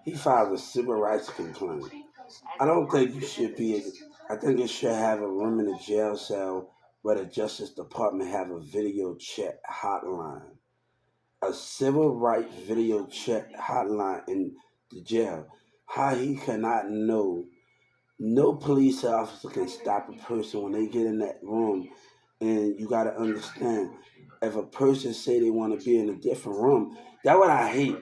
He filed a civil rights complaint. I don't think you should be. I think it should have a room in the jail cell where the Justice Department have a video chat hotline, a civil rights video chat hotline in the jail. How he cannot know? No police officer can stop a person when they get in that room, and you got to understand, if a person say they want to be in a different room, that's what I hate.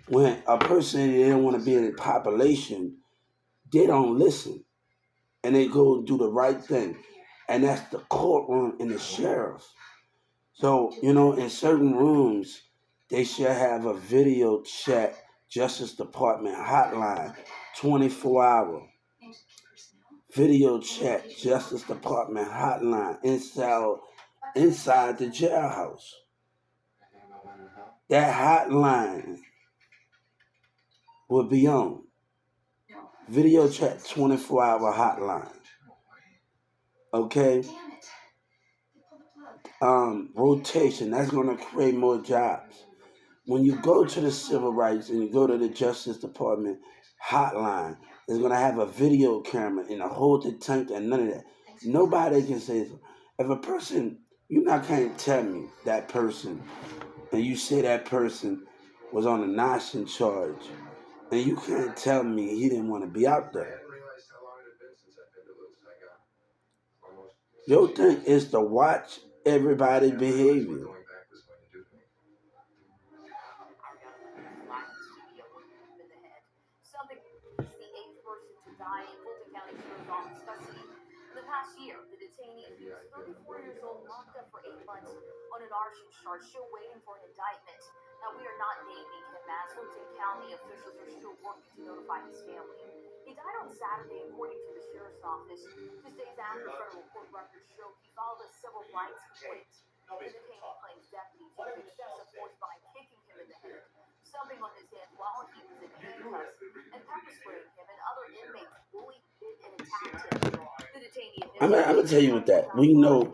When a person say they don't want to be in the population, they don't listen and they go do the right thing, and that's the courtroom and the sheriff. So in certain rooms, they should have a video chat Justice Department hotline, 24-hour video chat Justice Department hotline inside the jailhouse. That hotline will be on video chat 24-hour hotline. Okay. Rotation. That's going to create more jobs. When you go to the civil rights and you go to the Justice Department hotline, it's going to have a video camera and a hold the tank and none of that. Nobody can say so. If a person, you not can't tell me that person, and you say that person was on a narcotic charge, and you can't tell me he didn't want to be out there. Your thing is to watch everybody's behavior. I'm gonna tell you what that we know,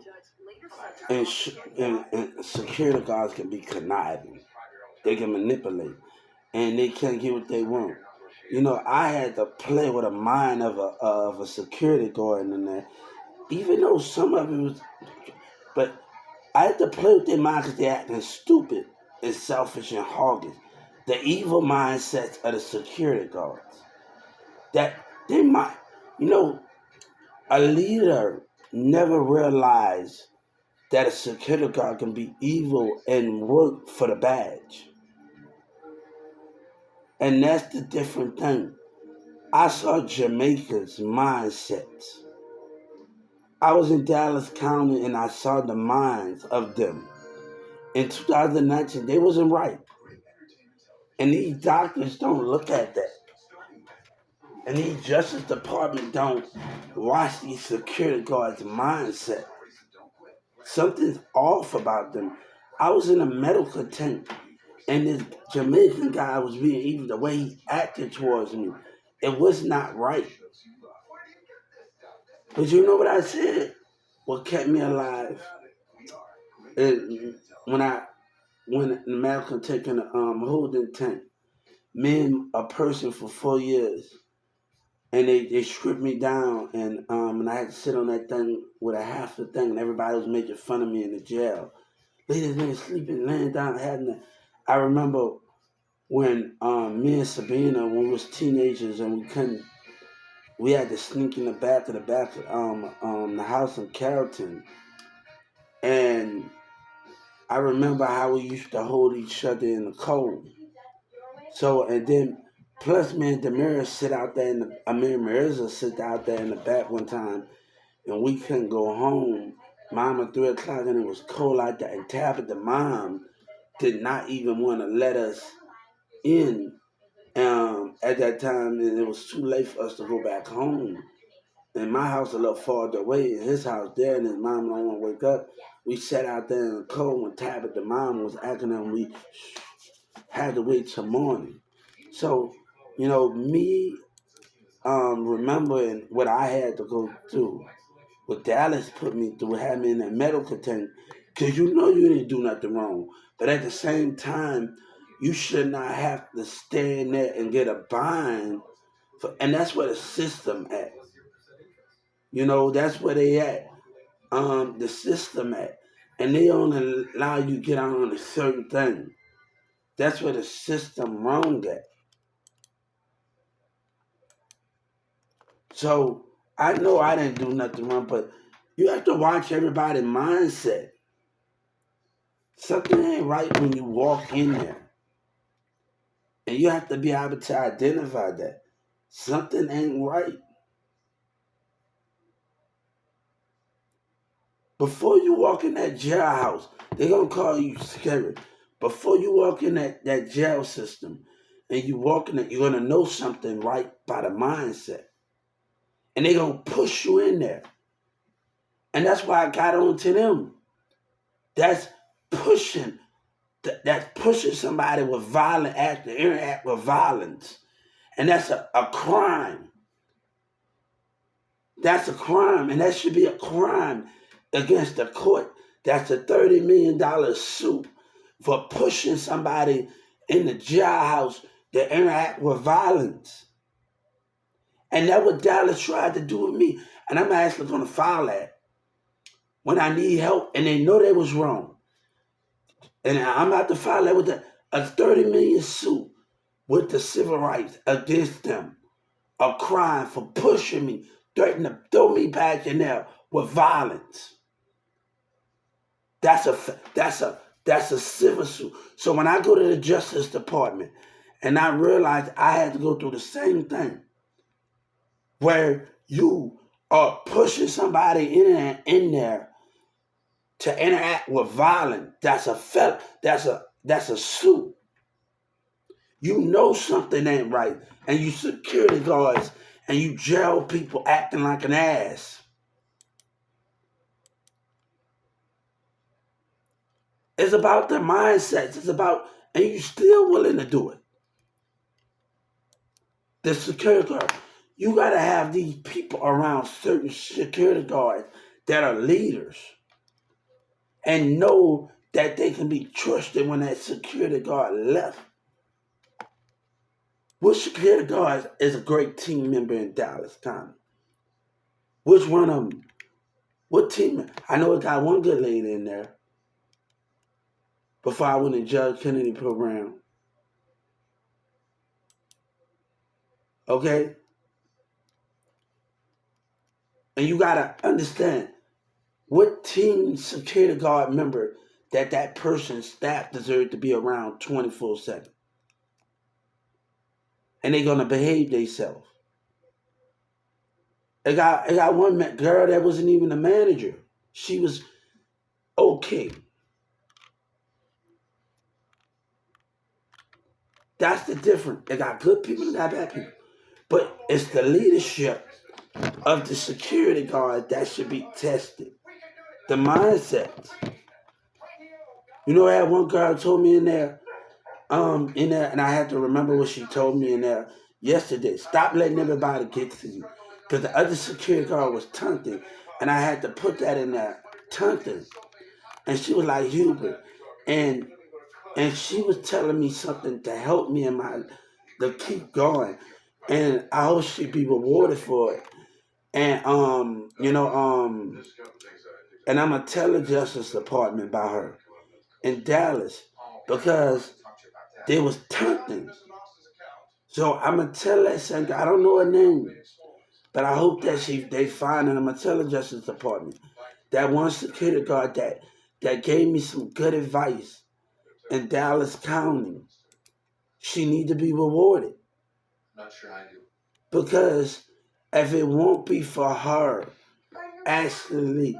and security guards can be conniving. They can manipulate, and they can't get what they want. I had to play with the mind of a security guard in there, even though some of it was, but I had to play with their mind because they're acting stupid and selfish and hoggish. The evil mindsets of the security guards. That they might, you know, a leader never realized that a security guard can be evil and work for the badge. And that's the different thing. I saw Jamaica's mindsets. I was in Dallas County and I saw the minds of them. In 2019, they wasn't right. And these doctors don't look at that. And these Justice Department don't watch these security guards' mindset. Something's off about them. I was in a medical tent, and this Jamaican guy was being evil. The way he acted towards me, it was not right. But you know what I said? What kept me alive? It, when I when the medical tent in the holding tent, me and a person for 4 years, and they stripped me down, and I had to sit on that thing with a half the thing, and everybody was making fun of me in the jail. Look at this nigga sleeping, laying down, having that. I remember when me and Sabina, when we was teenagers, and we had to sneak in the back of the house in Carrollton, and I remember how we used to hold each other in the cold. So and then plus me and Damaris sit out there Marissa sit out there in the back one time, and we couldn't go home. Mom at 3 o'clock, and it was cold out there, and Tabitha mom did not even want to let us in at that time, and it was too late for us to go back home. And my house a little farther away, and his house there, and his mom don't want to wake up. We sat out there in the cold when Tabitha mom was acting, and we had to wait till morning. So, me remembering what I had to go through, what Dallas put me through, had me in that medical tank, because you know you didn't do nothing wrong. But at the same time, you should not have to stay in there and get a bind. And that's where the system at. You know, that's where they at. The system at. And they only allow you to get out on a certain thing. That's where the system wrong at. So I know I didn't do nothing wrong, but you have to watch everybody's mindset. Something ain't right when you walk in there. And you have to be able to identify that. Something ain't right. Before you walk in that jailhouse, they're going to call you scary. Before you walk in that jail system and you walk in it, you're going to know something right by the mindset. And they're going to push you in there. And that's why I got on to them. That's pushing. That's pushing somebody with violent act to interact with violence. And that's a crime. That's a crime. And that should be a crime against the court. That's a $30 million suit for pushing somebody in the jailhouse to interact with violence. And that's what Dallas tried to do with me. And I'm actually going to file that when I need help and they know they was wrong. And I'm about to file that with a $30 million suit with the civil rights against them. A crime for pushing me, threatening to throw me back in there with violence. That's a civil suit. So when I go to the Justice Department and I realized I had to go through the same thing, where you are pushing somebody in there to interact with violence, that's a suit. You know something ain't right, and you security guards and you jail people acting like an ass. It's about their mindsets. It's about, and you still willing to do it. The security guard, you gotta have these people around certain security guards that are leaders and know that they can be trusted when that security guard left. Which security guard is a great team member in Dallas County? Which one of them? What team? I know it got one good lady in there before I went to Judge Kennedy program. Okay? And you gotta understand what team security guard member that person's staff deserves to be around 24/7. And they're gonna behave themselves. It got one girl that wasn't even a manager. She was okay. That's the difference. They got good people and got bad people. But it's the leadership of the security guard that should be tested. The mindset. You know, I had one girl told me in there, and I had to remember what she told me in there yesterday. Stop letting everybody get to you. Because the other security guard was taunting, and I had to put that in there, taunting. And she was like, Hubert. And she was telling me something to help me to keep going. And I hope she'd be rewarded for it. And and I'm gonna tell the Justice Department about her in Dallas because they was taunting. So I'm gonna tell that same guy, I don't know her name, but I hope that they find it. I'm gonna tell the Justice Department that one security guard that gave me some good advice in Dallas County, she need to be rewarded. Not sure I do. Because if it won't be for her, actually,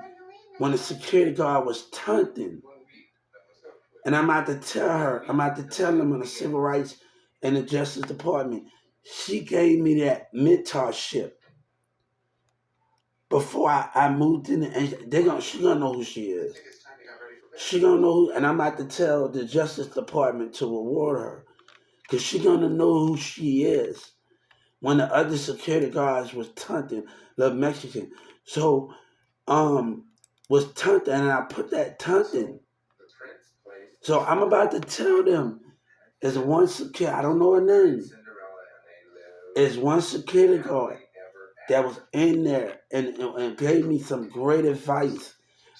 when the security guard was taunting, and I'm about to tell them on the civil rights and the Justice Department, she gave me that mentorship before I moved in, and she gonna know who she is. She gonna know who, and I'm about to tell the Justice Department to reward her, cause she gonna know who she is. When the other security guards was taunting the Mexican, so was Tunton, and I put that Tunton. So I'm about to tell them, there's one security, I don't know her name. There's one security guard that was in there and gave me some great advice.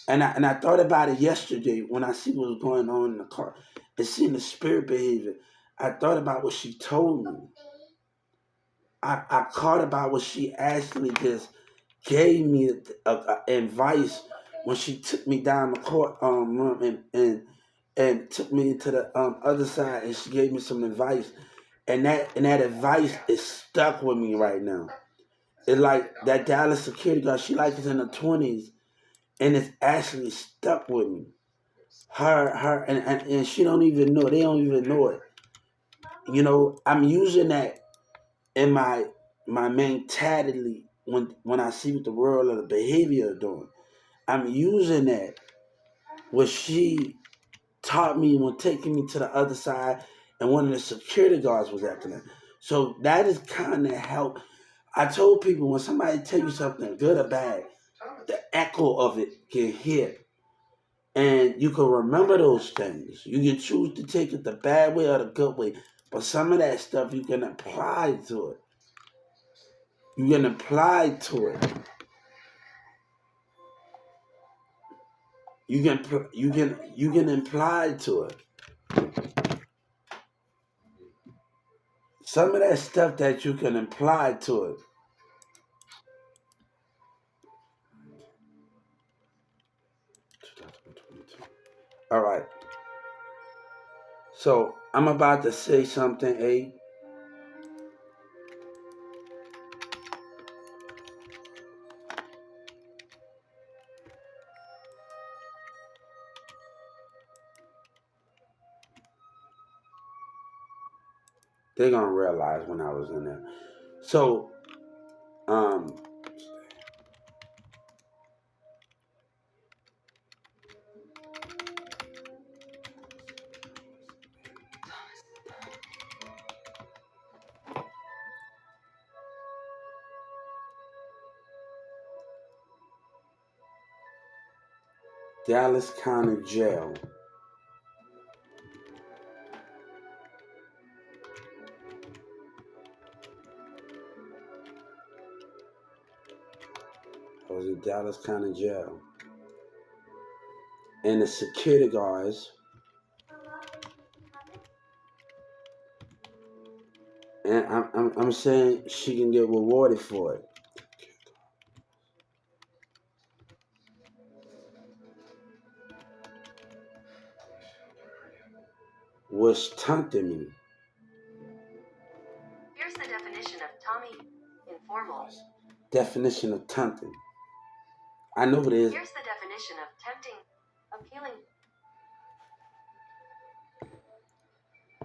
And I thought about it yesterday when I see what was going on in the car and seeing the spirit behavior. I thought about what she told me. I caught about what she actually just gave me advice when she took me down the court room and took me into the other side, and she gave me some advice, and that advice is stuck with me right now. It's like that Dallas security guard. She like is in her 20s, and it's actually stuck with me. Her and she don't even know. They don't even know it. You know, I'm using that in my mentality when I see what the world of the behavior are doing. I'm using that what she taught me when taking me to the other side, and one of the security guards was acting that. So that is kind of help. I told people when somebody tell you something good or bad, the echo of it can hit, and you can remember those things. You can choose to take it the bad way or the good way, but some of that stuff you can apply to it. You can apply to it. You can apply to it. Some of that stuff that you can apply to it. All right. So I'm about to say something, A. They're gonna realize when I was in there. So, um, Dallas County Jail. I was in Dallas County Jail, and the security guards, and I'm saying she can get rewarded for it. Was taunting me. Here's the definition of Tommy informal. Definition of taunting. I know what it is. Here's the definition of tempting, appealing.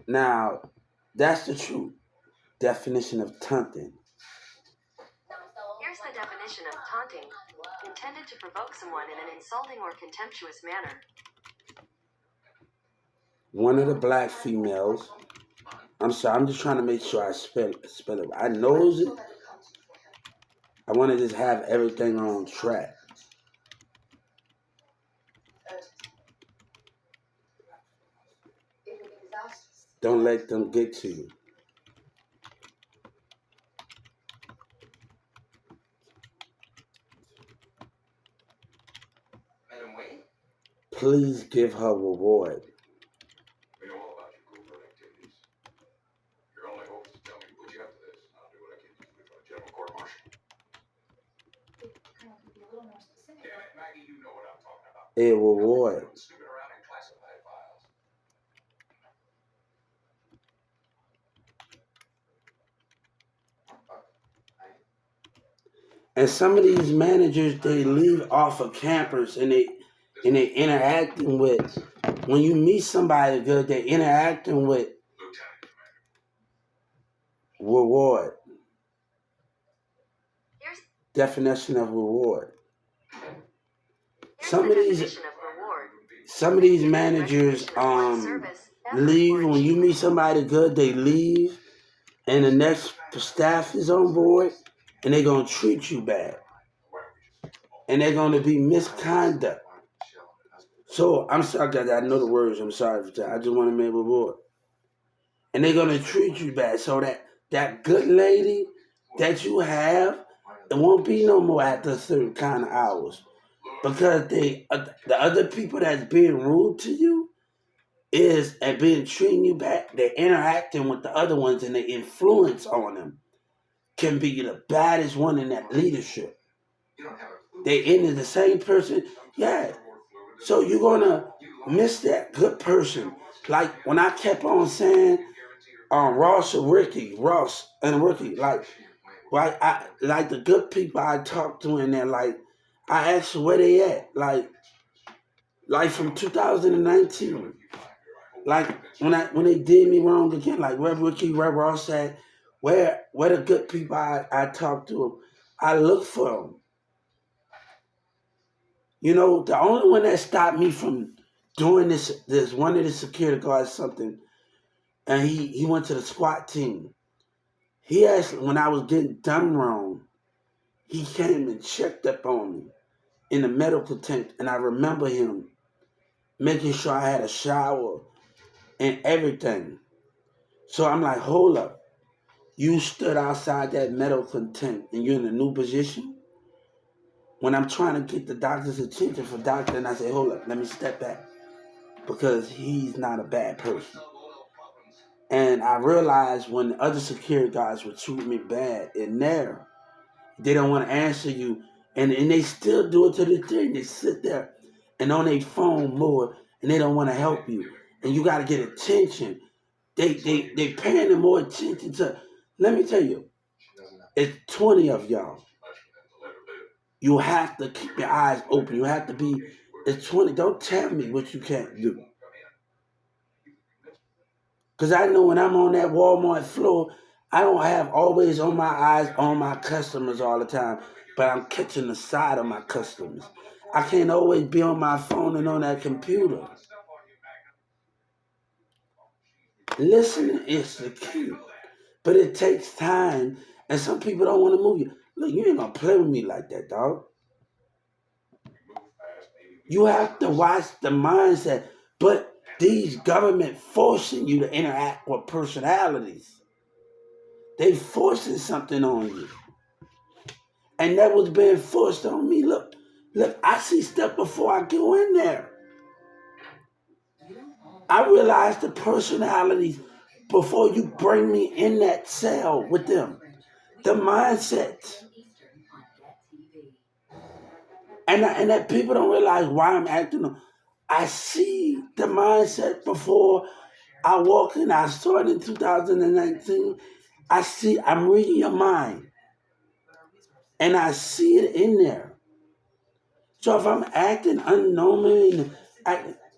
Now, that's the true definition of taunting. Here's the definition of taunting, intended to provoke someone in an insulting or contemptuous manner. One of the black females. I'm sorry. I'm just trying to make sure I spell it. I knows it. I want to just have everything on track. Don't let them get to you. Please give her reward. We know all about your covert activities. Your only hope is to tell me to put you up to this, and I'll do what I can to put you on a general court-martial. Damn it, Maggie, you know what I'm talking about. A reward. Snooping around in classified files. And some of these managers, they leave off of campers, and they interacting with. When you meet somebody good, they interacting with reward. Here's Definition of reward. Here's Some the of these definition of reward. some of these managers leave when you meet somebody good, they leave, and the next staff is on board, and they're gonna treat you bad. and they're gonna be misconduct. So I'm sorry, guys. I know the words. I'm sorry for that. I just want to make a word. And they're gonna treat you bad. So that good lady that you have, it won't be no more after a certain kind of hours because the other people that's being rude to you is and being treating you bad. They're interacting with the other ones, and the influence on them can be the baddest one in that leadership. They into the same person, yeah. So you're gonna miss that good person. Like when I kept on saying Ross and Ricky, I like the good people I talked to in there, like I asked where they at, like from 2019, like when they did me wrong again, like where Ricky, where Ross at, where the good people I talked to them, I look for them. You know, the only one that stopped me from doing this one of the security guards something, and he went to the SWAT team. He asked when I was getting done wrong, he came and checked up on me in the medical tent, and I remember him making sure I had a shower and everything. So I'm like, hold up, you stood outside that medical tent and you're in a new position? When I'm trying to get the doctor's attention for doctor, and I say, hold up, let me step back because he's not a bad person. And I realized when the other security guards were treating me bad in there, they don't want to answer you. And they still do it to this day. They sit there and on their phone more and they don't want to help you. And you got to get attention. They paying them more attention to, let me tell you, it's 20 of y'all. You have to keep your eyes open. You have to be, it's 20. Don't tell me what you can't do. Because I know when I'm on that Walmart floor, I don't have always on my eyes on my customers all the time, but I'm catching the side of my customers. I can't always be on my phone and on that computer. Listening is the key, but it takes time, and some people don't want to move you. Look, you ain't gonna play with me like that, dog. You have to watch the mindset, but these government forcing you to interact with personalities. They forcing something on you. And that was being forced on me. Look, I see stuff before I go in there. I realize the personalities before you bring me in that cell with them. The mindset. And that people don't realize why I'm acting. I see the mindset before I walk in. I saw it in 2019. I'm reading your mind. And I see it in there. So if I'm acting unknowingly,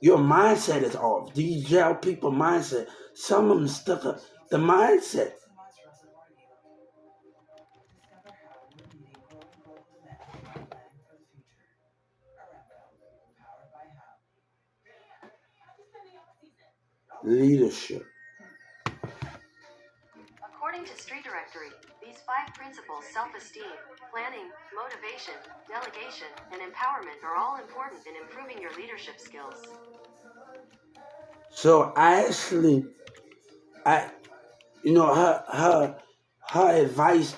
your mindset is off. These jail people mindset. Some of them stuck up the mindset. Leadership. According to Street Directory, these 5 principles, self-esteem, planning, motivation, delegation, and empowerment, are all important in improving your leadership skills. So you know, her advice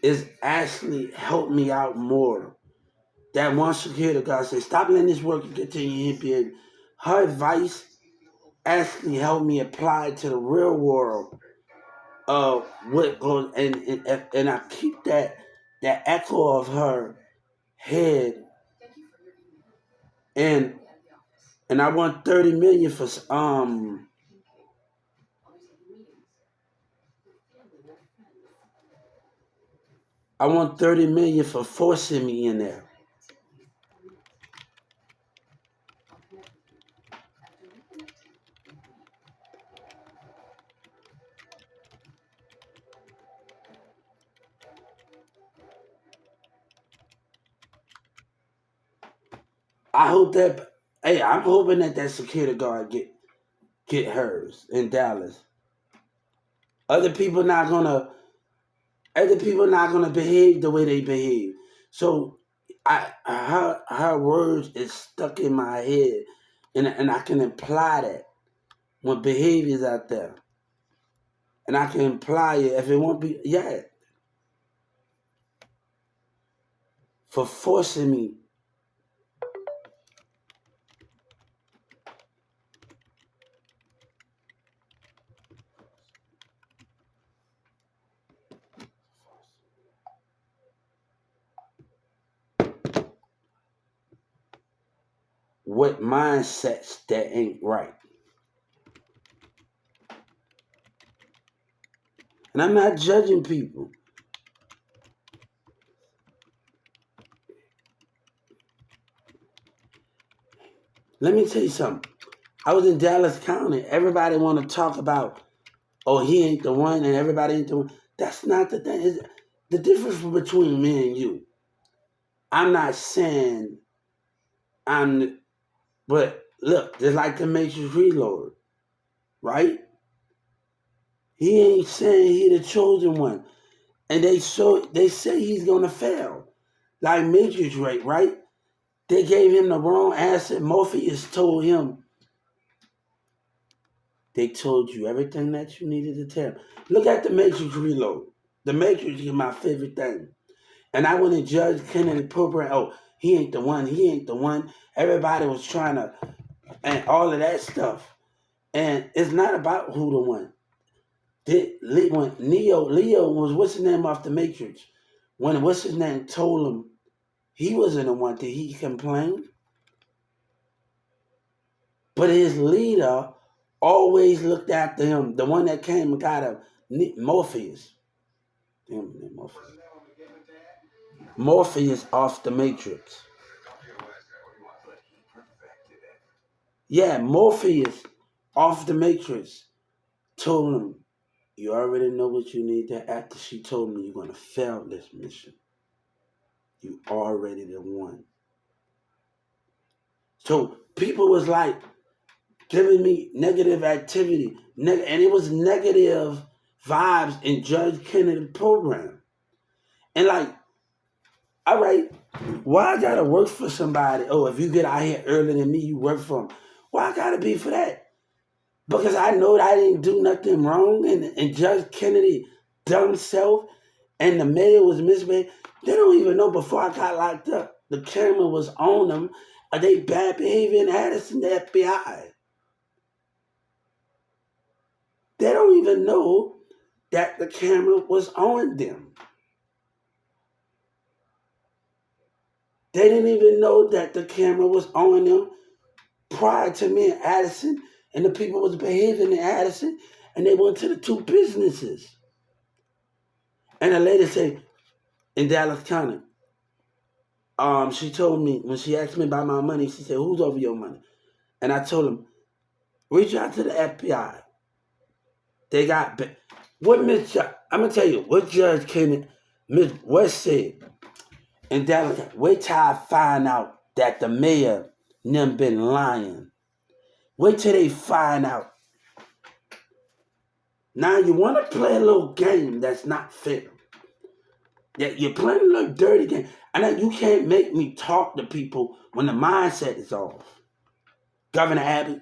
is actually helped me out more. That one security guard said, stop letting this work continue here. Her advice actually helped me apply it to the real world of what goes, and I keep that echo of her head, and I want 30 million for I want 30 million for forcing me in there. I hope that. Hey, I'm hoping that security guard get hers in Dallas. Other people not gonna Other people not gonna behave the way they behave. So her words is stuck in my head, and I can imply that when behaviors out there, and I can imply it if it won't be for forcing me. With mindsets that ain't right. And I'm not judging people. Let me tell you something. I was in Dallas County. Everybody want to talk about, oh, he ain't the one, and everybody ain't the one. That's not the thing. It's the difference between me and you. I'm not saying I'm, but look, just like the Matrix Reload, right? He ain't saying he the chosen one, and they say he's gonna fail, like Matrix, right? They gave him the wrong answer. Morpheus told him, they told you everything that you needed to tell. Look at the Matrix Reload. The Matrix is my favorite thing. And I went and judged Kennedy program. Oh, he ain't the one. He ain't the one. Everybody was trying to, and all of that stuff. And it's not about who the one. When Leo was, what's his name off the Matrix? When what's his name told him he wasn't the one, did he complain? But his leader always looked after him. The one that came and got him, Morpheus. Damn, Morpheus. Morpheus off the Matrix. Yeah, Morpheus off the Matrix told him, you already know what you need to. After she told me you're going to fail this mission, you already the one. So people was like giving me negative activity, and it was negative vibes in Judge Kennedy program. And like, all right, why I gotta work for somebody? Oh, if you get out here earlier than me, you work for them. Why I gotta be for that? Because I know that I didn't do nothing wrong, and Judge Kennedy dumb self and the mayor was misbehaving. They don't even know before I got locked up. The camera was on them. Are they bad behavior in Addison, the FBI? They don't even know that the camera was on them. They didn't even know that the camera was on them prior to me in Addison, and the people was behaving in Addison, and they went to the two businesses. And the lady said, in Dallas County, she told me, when she asked me about my money, she said, who's over your money? And I told him, reach out to the FBI. They got, what Miss, I'm going to tell you, what Judge Kennedy, Miss West said, in Dallas, wait till I find out that the mayor them been lying. Wait till they find out. Now you want to play a little game that's not fair. Yeah, you're playing a little dirty game. And you can't make me talk to people when the mindset is off. Governor Abbott,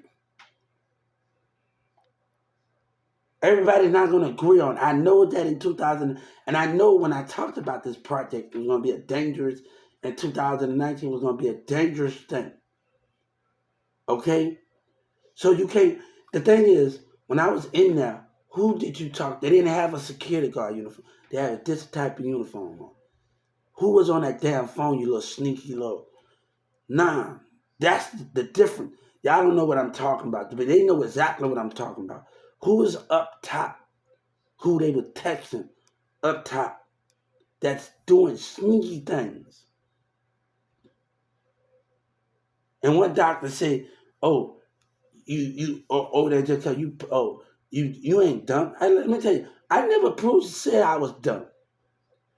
everybody's not going to agree on it. I know that in 2000, and I know when I talked about this project, it was going to be a dangerous, in 2019 was going to be a dangerous thing. Okay? So you can't, the thing is, when I was in there, who did you talk? They didn't have a security guard uniform. They had this type of uniform on. Who was on that damn phone, you little sneaky little? Nah, that's the difference. Y'all don't know what I'm talking about, but they know exactly what I'm talking about. Who was up top? Who they were texting up top that's doing sneaky things. And one doctor said, oh, they just tell you, oh, you ain't dumb. Let me tell you, I never said I was dumb.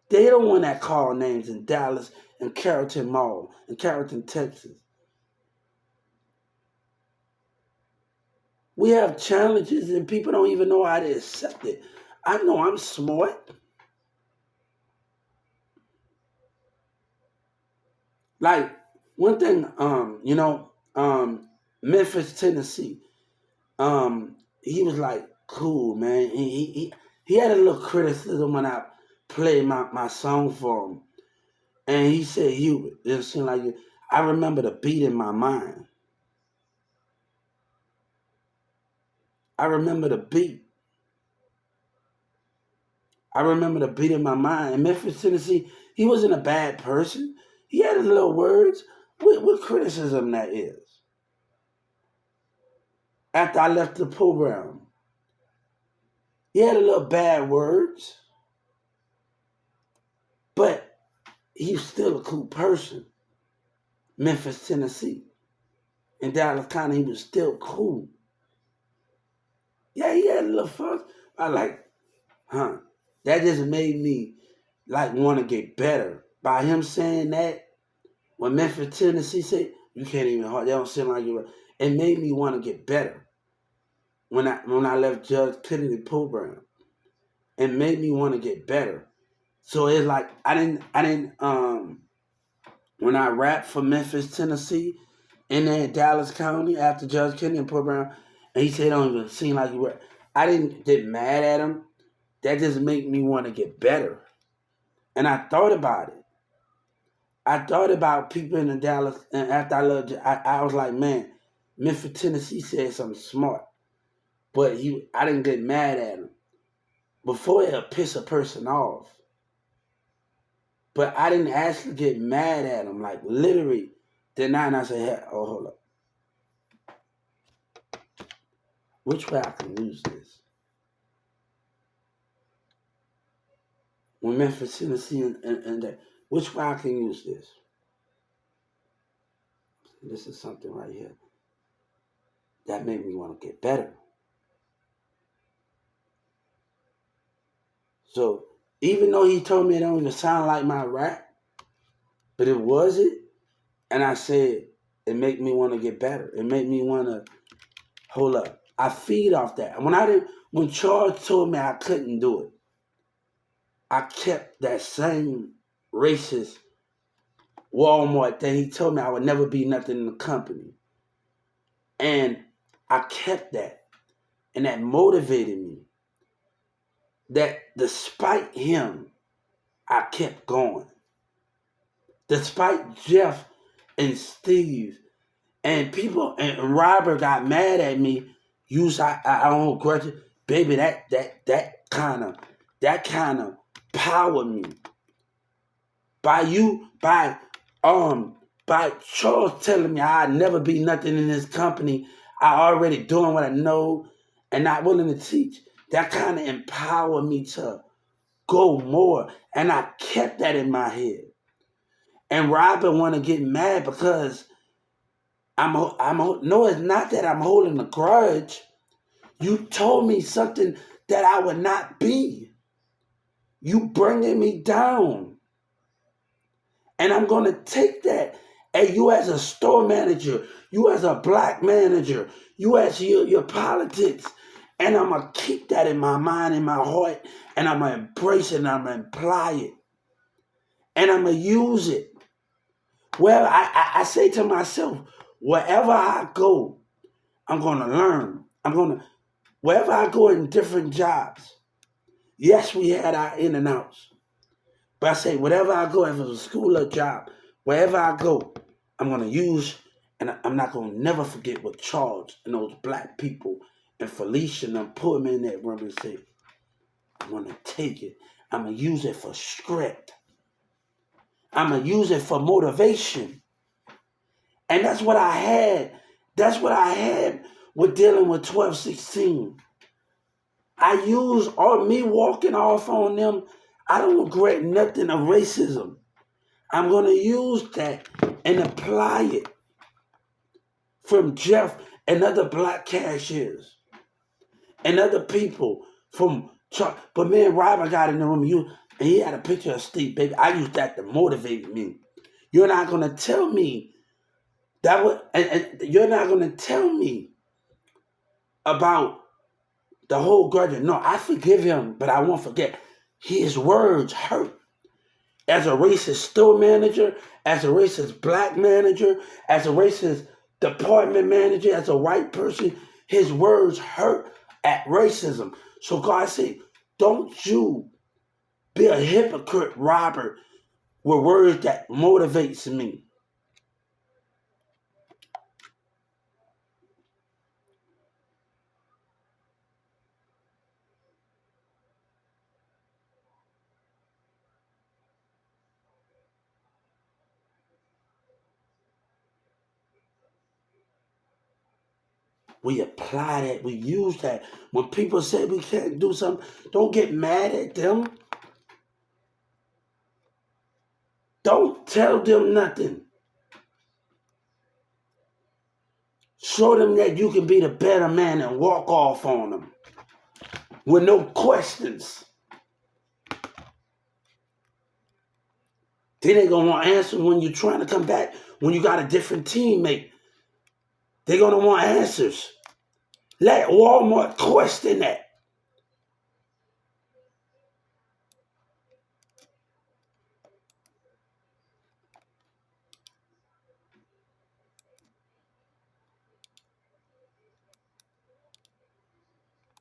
They don't want that call names in Dallas and Carrollton Mall and Carrollton, Texas. We have challenges and people don't even know how to accept it. I know I'm smart. Like one thing, Memphis, Tennessee. He was like cool, man. He had a little criticism when I played my song for him, and he said, "Hubert, it seemed like you." I remember the beat in my mind. I remember the beat. I remember the beat in my mind. In Memphis, Tennessee, he wasn't a bad person. He had his little words. What criticism that is? After I left the program, he had a little bad words, but he's still a cool person. Memphis, Tennessee. In Dallas County, he was still cool. Yeah, he had a little fun. I like, that just made me like want to get better. By him saying that, when Memphis, Tennessee said, you can't even hard, they don't seem like you. It made me want to get better. When I left Judge Kennedy program, it made me want to get better. So it's like I didn't when I rapped for Memphis, Tennessee, in there in Dallas County after Judge Kennedy program, and he said, "Don't even seem like you were." I didn't get mad at him. That just made me want to get better. And I thought about it. I thought about people in the Dallas, and after I loved it, I was like, man, Memphis, Tennessee said something smart, but I didn't get mad at him. Before it'll piss a person off, but I didn't actually get mad at him, like literally. Then I said, hey, oh, hold up. Which way I can use this? When Memphis, Tennessee, and that, which way I can use this? This is something right here that made me want to get better. So even though he told me it don't even sound like my rap, but it was it, and I said it made me want to get better. It made me want to hold up. I feed off that. When Charles told me I couldn't do it, I kept that same racist Walmart thing. He told me I would never be nothing in the company. And I kept that. And that motivated me. That despite him, I kept going. Despite Jeff and Steve and people and Robert got mad at me. I don't grudge it. Baby, that kind of power me. By Charles telling me I'd never be nothing in this company, I already doing what I know and not willing to teach. That kind of empowered me to go more. And I kept that in my head. And Robin want to get mad because no, it's not that I'm holding a grudge. You told me something that I would not be. You bringing me down. And I'm going to take that. And you as a store manager, you as a black manager, you as your politics. And I'm going to keep that in my mind, in my heart. And I'm going to embrace it and I'm going to apply it. And I'm going to use it. Well, I say to myself, wherever I go, I'm going to learn. Wherever I go in different jobs, yes, we had our in and outs. But I say, wherever I go, if it's a school or job, wherever I go, I'm going to use, and I'm not going to never forget what Charles and those black people and Felicia and them put me in that room and say, I'm going to take it. I'm going to use it for script. I'm going to use it for motivation. And that's what I had. That's what I had with dealing with 1216. I use all me walking off on them. I don't regret nothing of racism. I'm going to use that and apply it from Jeff and other black cashiers and other people from Chuck. But me and Robert got in the room and he had a picture of Steve, baby. I used that to motivate me. You're not going to tell me and you're not going to tell me about the whole grudge. No, I forgive him, but I won't forget. His words hurt. as a racist store manager, as a racist black manager, as a racist department manager, as a white person, his words hurt at racism. So God said, don't you be a hypocrite, Robert, with words that motivates me. We apply that. We use that. When people say we can't do something, don't get mad at them. Don't tell them nothing. Show them that you can be the better man and walk off on them with no questions. Then they gonna want answers when you're trying to come back, when you got a different teammate. They're gonna want answers. Let Walmart question that.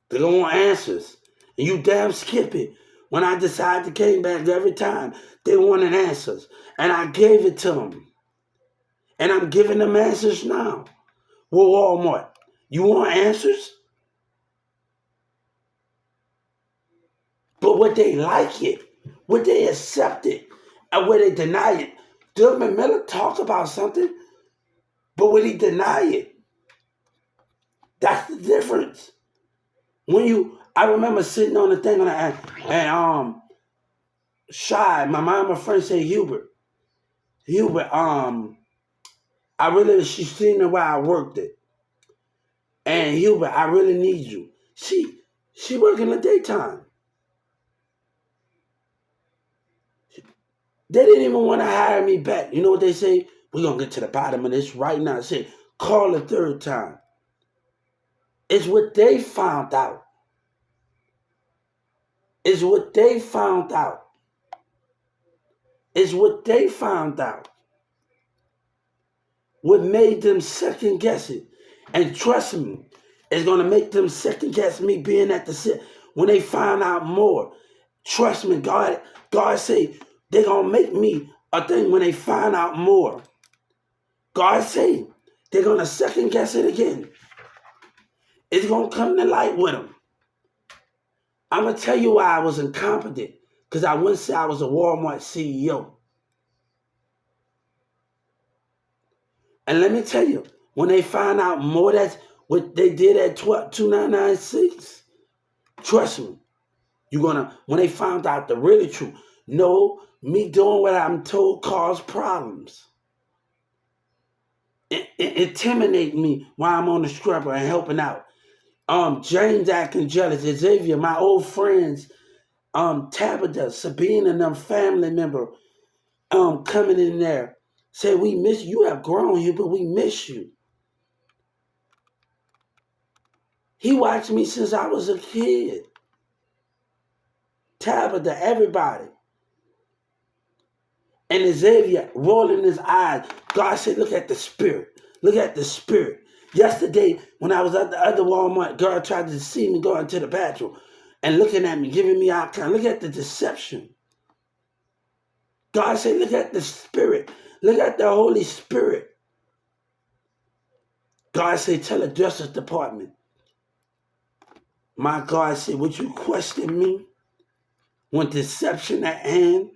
They're gonna want answers. And you damn skip it. When I decided to came back every time, they wanted answers. And I gave it to them. And I'm giving them answers now. With Walmart. You want answers? But would they like it? Would they accept it? Or would they deny it? Dylan Miller talked about something, but would he deny it? That's the difference. I remember sitting on the thing and Shy, my mom, my friend said, Hubert, she's seen the way I worked it. And Hubert, I really need you. She work in the daytime. They didn't even want to hire me back. You know what they say? We're going to get to the bottom of this right now. They say, call the third time. It's what they found out. It's what they found out. It's what they found out. What made them second guess it. And trust me, it's going to make them second guess me being at the set. When they find out more, trust me, God say they're going to make me a thing when they find out more. God say they're going to second guess it again. It's going to come to light with them. I'm going to tell you why I was incompetent. Because I wouldn't say I was a Walmart CEO. And let me tell you, when they find out more, that's what they did at 2996. Trust me, when they found out the really truth, no, me doing what I'm told caused problems. It intimidate me while I'm on the scrubber and helping out. James acting jealous, Xavier, my old friends, Tabitha, Sabine, and them family member, coming in there, say, we miss you. You have grown here, but we miss you. He watched me since I was a kid. Tabitha, everybody. And Xavier rolling his eyes. God said, look at the spirit. Look at the spirit. Yesterday, when I was at the other Walmart, girl tried to see me going to the bathroom and looking at me, giving me eye contact. Look at the deception. God said, look at the spirit. Look at the Holy Spirit. God said, tell the Justice Department. My God said, would you question me when deception at hand?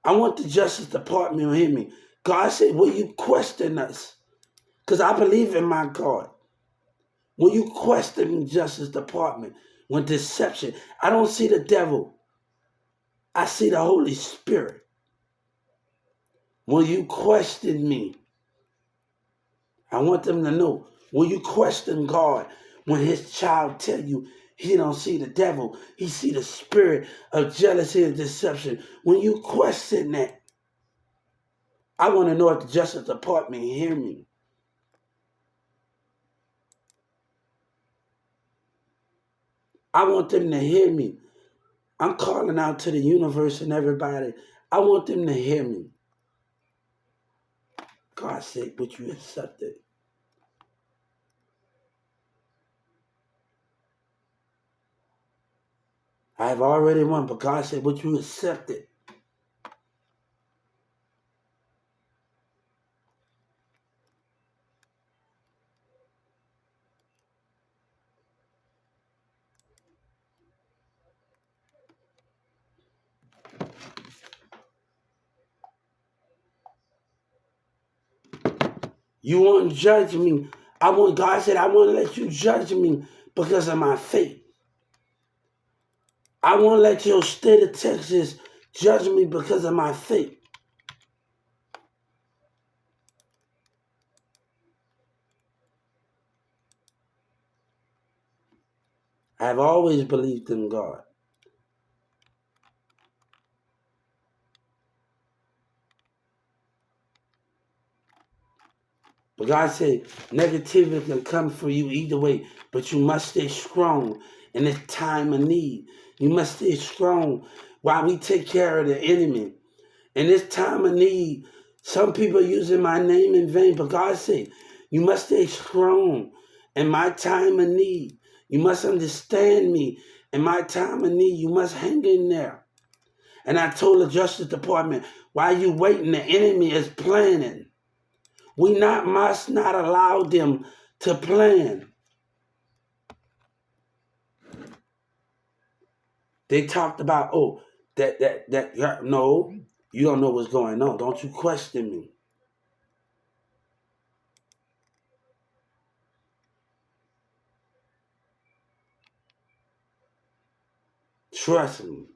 I want the Justice Department to hear me. God said, will you question us? Because I believe in my God. Will you question the Justice Department when deception? I don't see the devil. I see the Holy Spirit. Will you question me? I want them to know. Will you question God when his child tell you he don't see the devil? He see the spirit of jealousy and deception. When you question that, I want to know if the Justice Department hear me. I want them to hear me. I'm calling out to the universe and everybody. I want them to hear me. God said, but you accept it. I have already won, but God said, but you accept it. You won't judge me. God said, I won't let you judge me because of my faith. I won't let your state of Texas judge me because of my faith. I've always believed in God. But God said, negativity can come for you either way, but you must stay strong in this time of need. You must stay strong while we take care of the enemy. In this time of need, some people are using my name in vain, but God said, you must stay strong in my time of need. You must understand me in my time of need. You must hang in there. And I told the Justice Department, while you waiting, the enemy is planning. We must not allow them to plan. They talked about, no, you don't know what's going on. Don't you question me. Trust me.